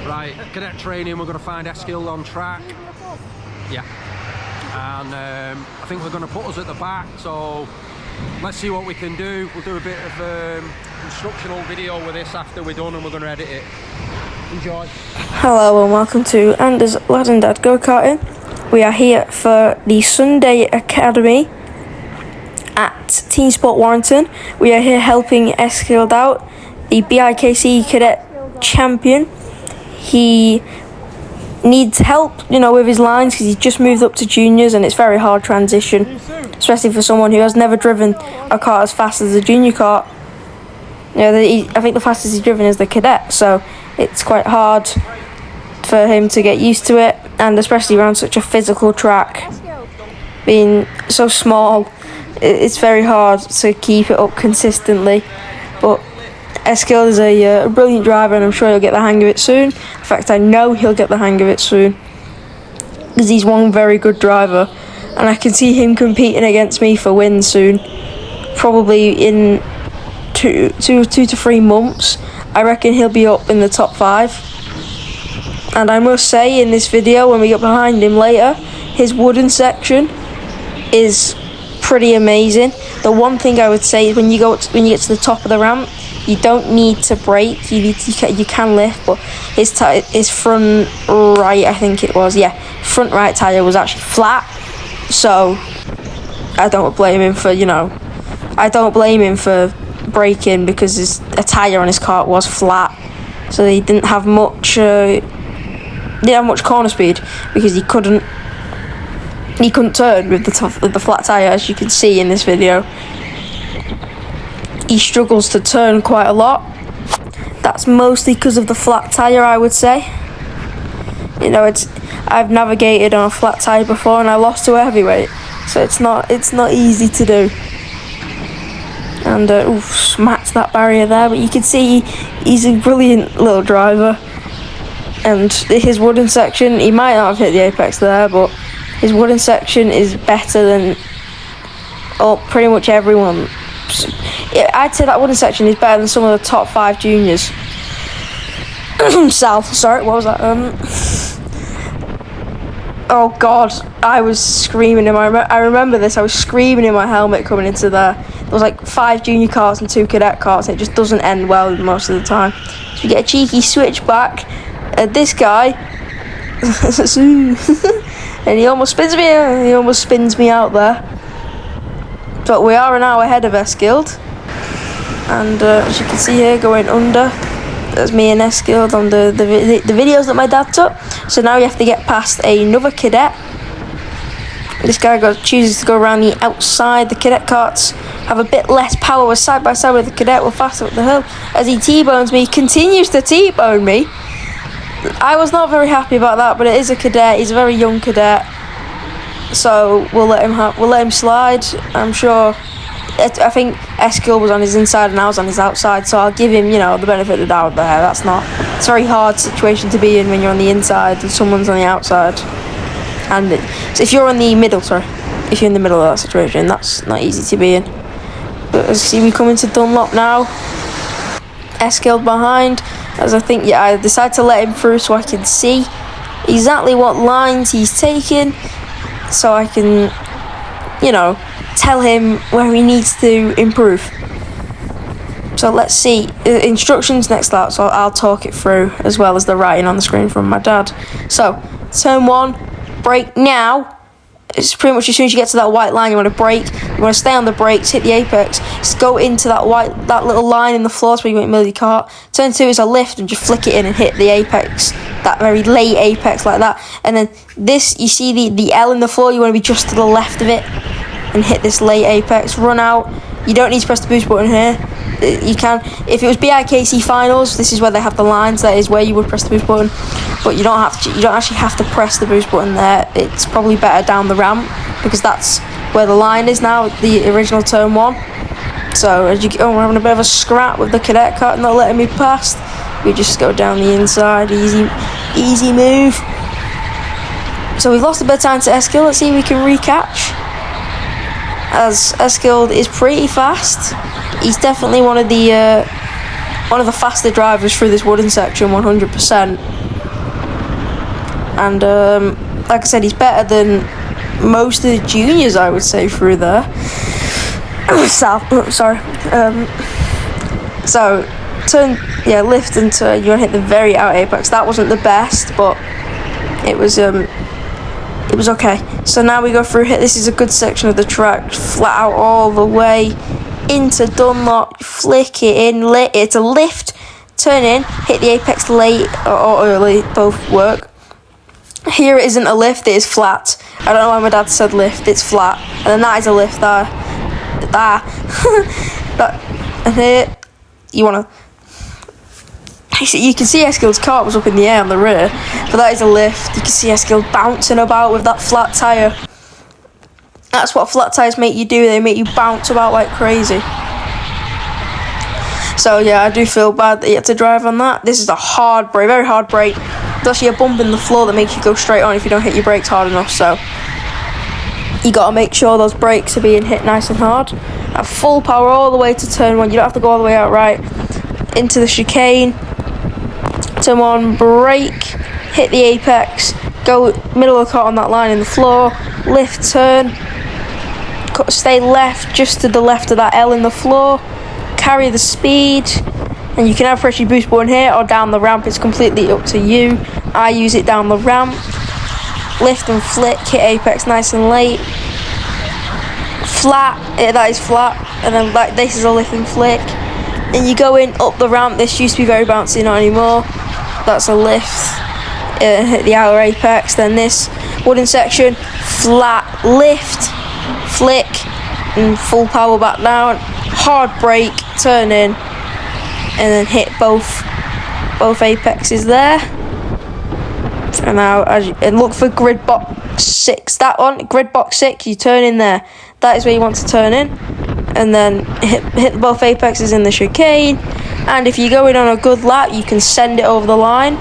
Right, cadet training, we're going to find Eskild on track. Yeah. And I think we're going to put us at the back, so let's see what we can do. We'll do a bit of instructional video with this after we're done, and we're going to edit it. Enjoy. Hello and welcome to Anders Lad and Dad Go-Karting. We are here for the Sunday Academy at Teamsport Warrington. We are here helping Eskild out, the BIKC cadet champion. He needs help, with his lines because he's just moved up to juniors and it's very hard transition, especially for someone who has never driven a car as fast as a junior car. I think the fastest he's driven is the cadet, so it's quite hard for him to get used to it, and especially around such a physical track, being so small, it's very hard to keep it up consistently. But Eskild is a brilliant driver, and I'm sure he'll get the hang of it soon. In fact, I know he'll get the hang of it soon, because he's one very good driver, and I can see him competing against me for wins soon. Probably in two to 3 months, I reckon he'll be up in the top 5. And I must say, in this video, when we get behind him later, his wooden section is pretty amazing. The one thing I would say is when you get to the top of the ramp, you don't need to brake. You can lift, but his front right, I think it was, front right tire was actually flat. So I don't blame him for braking, because a tire on his car was flat, so he didn't have much corner speed because he couldn't turn with the flat tire, as you can see in this video. He struggles to turn quite a lot. That's mostly because of the flat tire, I would say. I've navigated on a flat tire before and I lost to a heavyweight, so it's not easy to do. And smacked that barrier there, but you can see he's a brilliant little driver. And his wooden section, he might not have hit the apex there, but his wooden section is better than pretty much everyone. I'd say that wooden section is better than some of the top 5 juniors. South, sorry, what was that? Oh God, I was screaming I remember this. I was screaming in my helmet coming into there. There was like 5 junior carts and 2 cadet carts. It just doesn't end well most of the time. So you get a cheeky switch back at this guy, and he almost spins me. He almost spins me out there. But we are an hour ahead of Eskild, and as you can see here, going under. That's me and Eskild on the videos that my dad took. So now you have to get past another cadet. This guy chooses to go around the outside. The cadet carts have a bit less power. We're side by side with the cadet. We're faster up the hill. As he T-bones me, continues to T-bone me. I was not very happy about that, but it is a cadet. He's a very young cadet, so we'll let him slide. I'm sure. I think Eskild was on his inside and I was on his outside, so I'll give him, the benefit of the doubt there. It's a very hard situation to be in when you're on the inside and someone's on the outside. And so if you're in the middle of that situation, that's not easy to be in. But as you see, we come into Dunlop now. Eskild behind, as I decided to let him through so I can see exactly what lines he's taking, so I can, tell him where he needs to improve. So let's see. Instructions next out, so I'll talk it through as well as the writing on the screen from my dad. So, turn 1, brake now. It's pretty much as soon as you get to that white line, you want to brake. You want to stay on the brakes, hit the apex, just go into that little line in the floor where you want to mill your cart. Turn 2 is a lift and just flick it in and hit the apex, that very late apex like that. And then this, you see the L in the floor, you want to be just to the left of it and hit this late apex. Run out. You don't need to press the boost button here. You can, if it was BIKC finals, this is where they have the lines. That is where you would press the boost button, but you don't actually have to press the boost button there. It's probably better down the ramp because that's where the line is now, the original turn 1. So as we're having a bit of a scrap with the cadet cart, not letting me past. We just go down the inside, easy move. So we've lost a bit of time to Eskild. Let's see if we can recatch, as Eskild is pretty fast. He's definitely one of the faster drivers through this wooden section, 100%. and like I said, he's better than most of the juniors, I would say, through there. Sorry. So turn, yeah, lift and turn. You want to hit the very out apex. That wasn't the best, but it was okay. So now we go through hit. This is a good section of the track, flat out all the way into Dunlop. Flick it in. It's a lift. Turn in. Hit the apex late or early. Both work. Here it isn't a lift. It is flat. I don't know why my dad said lift. It's flat. And then that is a lift there. And here you wanna. You can see Eskild's car was up in the air on the rear, but that is a lift. You can see Eskild bouncing about with that flat tyre. That's what flat tyres make you do, they make you bounce about like crazy. So yeah, I do feel bad that you had to drive on that. This is a hard brake, very hard brake. There's actually a bump in the floor that makes you go straight on if you don't hit your brakes hard enough, so you gotta make sure those brakes are being hit nice and hard. At full power all the way to turn 1, you don't have to go all the way out right. Into the chicane. Turn 1, brake, hit the apex, go middle of the car on that line in the floor, lift, turn, stay left, just to the left of that L in the floor, carry the speed, and you can have pressure boost button here or down the ramp, it's completely up to you. I use it down the ramp, lift and flick, hit apex nice and late, flat, that is flat, and then like this is a lift and flick, and you go in up the ramp. This used to be very bouncy, not anymore. That's a lift, hit the outer apex. Then this wooden section, flat, lift, flick, and full power back down, hard brake, turn in, and then hit both apexes there. And now and look for grid box 6, that one, grid box 6, you turn in there, that is where you want to turn in, and then hit both apexes in the chicane. And if you go in on a good lap, you can send it over the line.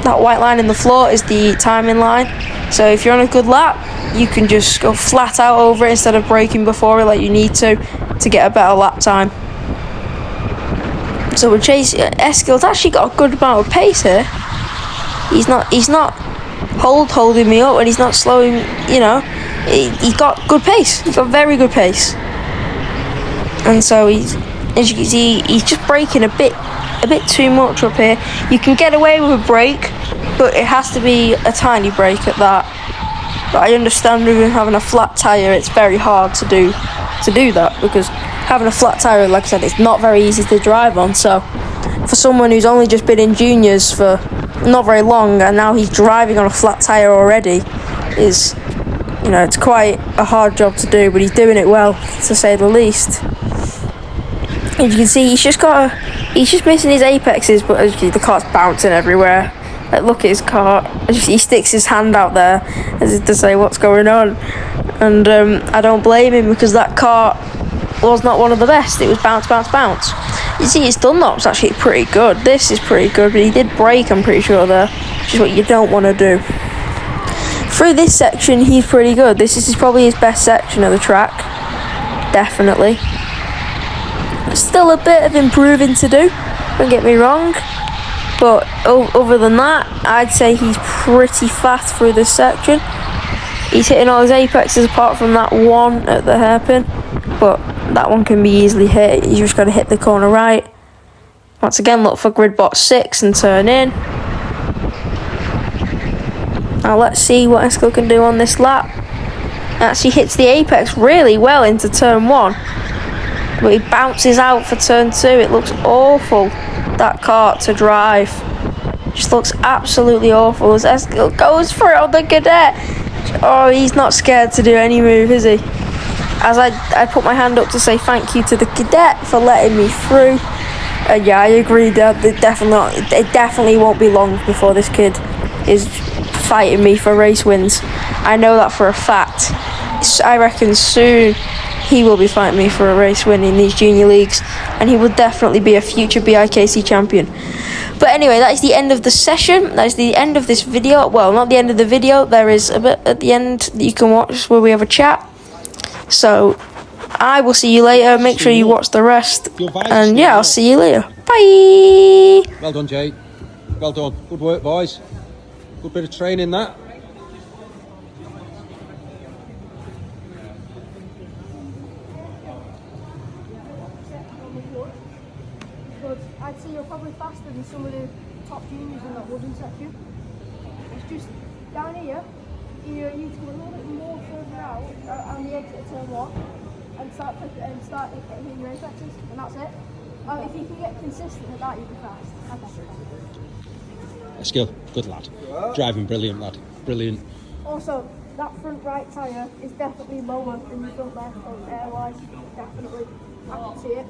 That white line in the floor is the timing line, so if you're on a good lap, you can just go flat out over it instead of braking before it like you need to get a better lap time. So we're chasing. Eskild's actually got a good amount of pace here. He's not holding me up, and he's not slowing, you know, he's got good pace. He's got very good pace. And so as you can see, he's just braking a bit too much up here. You can get away with a brake, but it has to be a tiny brake at that. But I understand with him having a flat tyre, it's very hard to do that, because having a flat tyre, like I said, it's not very easy to drive on. So for someone who's only just been in juniors for not very long, and now he's driving on a flat tyre already, is, you know, it's quite a hard job to do, but he's doing it well, to say the least. As you can see, he's just missing his apexes, but as you see, the car's bouncing everywhere. Like, look at his car. He sticks his hand out there as if to say what's going on, and I don't blame him, because that car was not one of the best. It was bounce, bounce, bounce. You see, his Dunlop's actually pretty good. This is pretty good, but he did brake, I'm pretty sure, there, which is what you don't want to do. Through this section, he's pretty good. This is probably his best section of the track, definitely. Still a bit of improving to do, don't get me wrong, but other than that, I'd say he's pretty fast through this section. He's hitting all his apexes apart from that one at the hairpin, but that one can be easily hit. You just got to hit the corner right. Once again, look for grid box 6 and turn in. Now let's see what Eskild can do on this lap. Actually hits the apex really well into turn 1, but he bounces out for turn 2. It looks awful, that kart to drive. Just looks absolutely awful as Eskild goes for it on the cadet. Oh, he's not scared to do any move, is he? As I put my hand up to say thank you to the cadet for letting me through. Yeah, I agree that it definitely won't be long before this kid is fighting me for race wins. I know that for a fact. I reckon soon he will be fighting me for a race win in these junior leagues, and he will definitely be a future BIKC champion. But anyway, that is the end of the session. That is the end of this video. Well, not the end of the video. There is a bit at the end that you can watch where we have a chat. So I will see you later. Make sure you watch the rest. And yeah, I'll see you later. Bye. Well done, Jay. Well done. Good work, boys. Good bit of training that. But I'd say you're probably faster than some of the top juniors in that wooden section. It's just down here, you need to go a little bit more further out on the exit of turn 1 and start hitting your apex, and that's it. If you can get consistent at that, you'll be fast. Okay. Eskild, good lad. Driving brilliant, lad. Brilliant. Also, that front right tyre is definitely lower than the front left, so air-wise, definitely. I can see it.